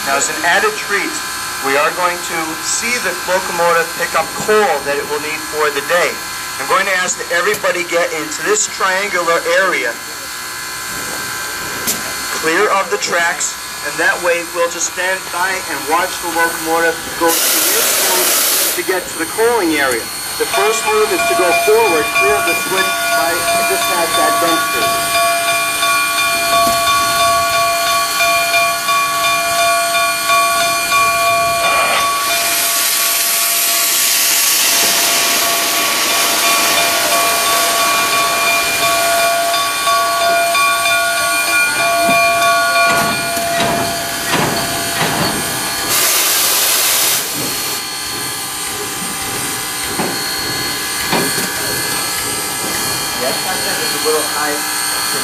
Now, as an added treat, we are going to see the locomotive pick up coal that it will need for the day. I'm going to ask that everybody get into this triangular area, clear of the tracks, and that way we'll just stand by and watch the locomotive go to this point to get to the coaling area. The first move is to go forward, clear of the switch by just past that bench there.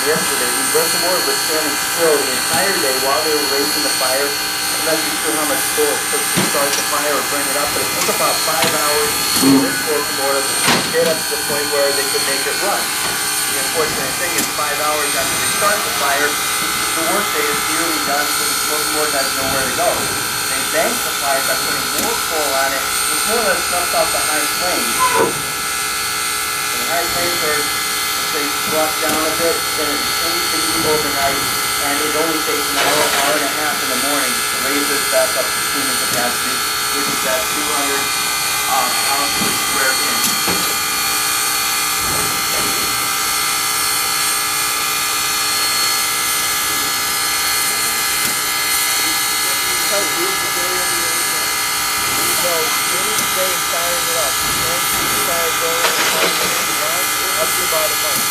Yesterday, the locomotive was standing still the entire day while they were raising the fire. I'm not too sure how much coal it took to start the fire or bring it up, but it took about 5 hours for this locomotive to get up to the point where they could make it run. The unfortunate thing is 5 hours after they start the fire, the workday is nearly done, so the locomotive has nowhere to go. They banked the fire by putting more coal on it, which more or less snuffed out the high flames. And the high flames are they drop down a bit, then it continues to heat overnight, and it only takes an hour, hour and a half in the morning to raise this back up to steaming capacity, which is at 200 pounds per square inch. So, any day firing it up. Once you start going up to about a month.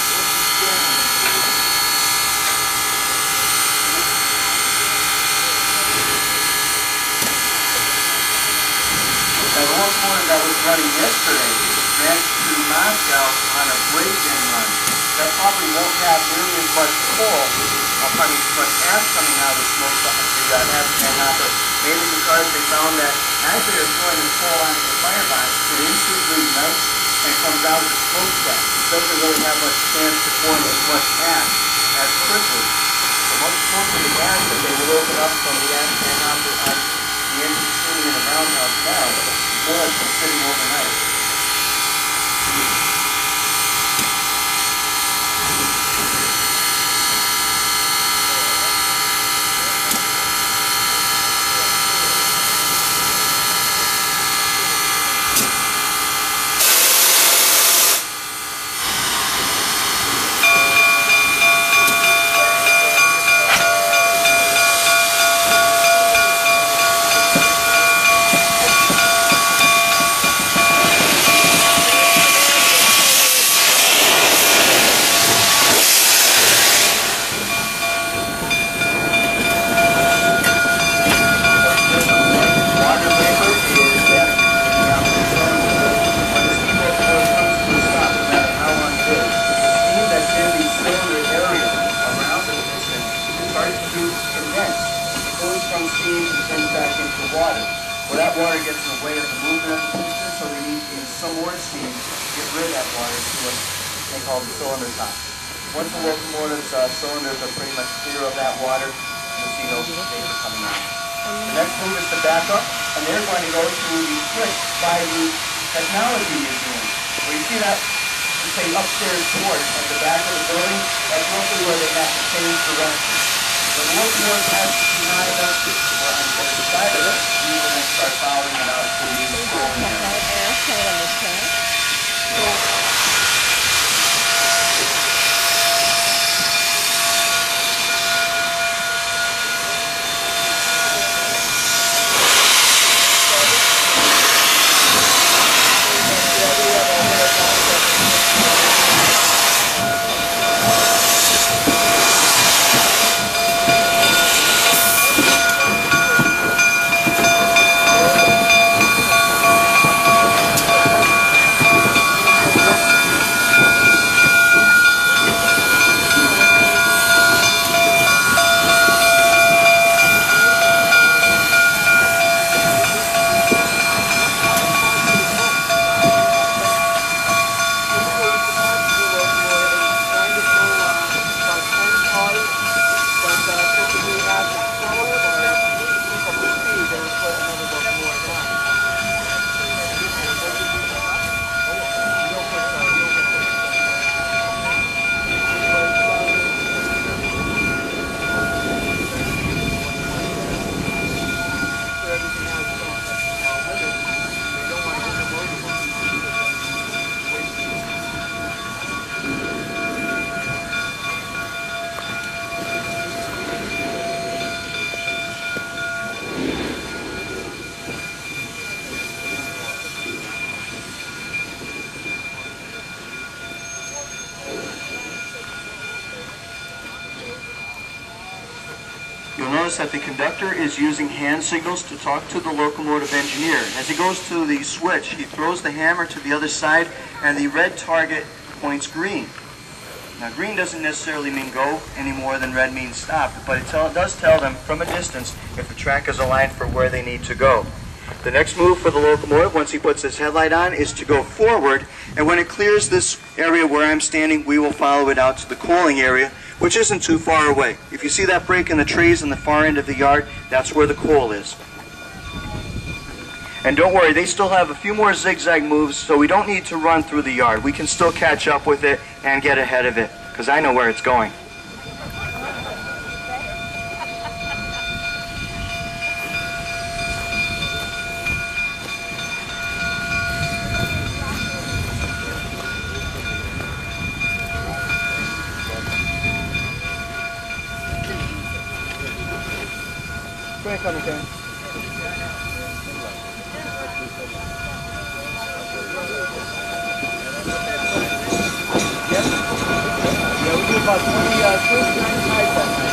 Now, the locomotive that was running yesterday ran to Moscow on a break-in run. That probably won't have nearly as much coal, probably as much ash coming out of the smoke, the ash can hopper, mainly because they found that as they are throwing the coal onto the firebox, it instantly ignites and comes out of the smokestack. It doesn't really have much chance to form as much ash as quickly. So most of the gas that they will open up from the ash can hopper on the engine tuning in the roundhouse now is more or less been sitting overnight. Cylinders are pretty much clear of that water. You'll see those vapor coming out. The next move is to back up, and they're going to go to the switch by the Technology Museum. Where you see that, say, upstairs porch at the back of the building, that's roughly where they have to change direction. When the locomotive has to be high enough or on the other side of it, you will then start following it out to the controlling area. You'll notice that the conductor is using hand signals to talk to the locomotive engineer. As he goes to the switch, he throws the hammer to the other side, and the red target points green. Now, green doesn't necessarily mean go any more than red means stop, but it does tell them from a distance if the track is aligned for where they need to go. The next move for the locomotive, once he puts his headlight on, is to go forward, and when it clears this area where I'm standing, we will follow it out to the coaling area, which isn't too far away. If you see that break in the trees in the far end of the yard, that's where the coal is. And don't worry, they still have a few more zigzag moves, so we don't need to run through the yard. We can still catch up with it and get ahead of it, because I know where it's going. Come again. Yeah, we do about 20 nights that night.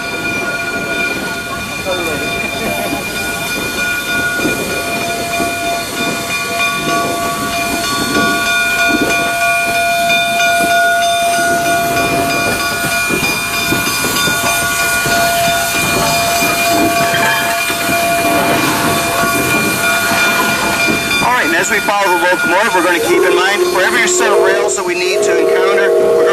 I'll tell you later. As we follow the locomotive, we're going to keep in mind for every set of rails that we need to encounter, we're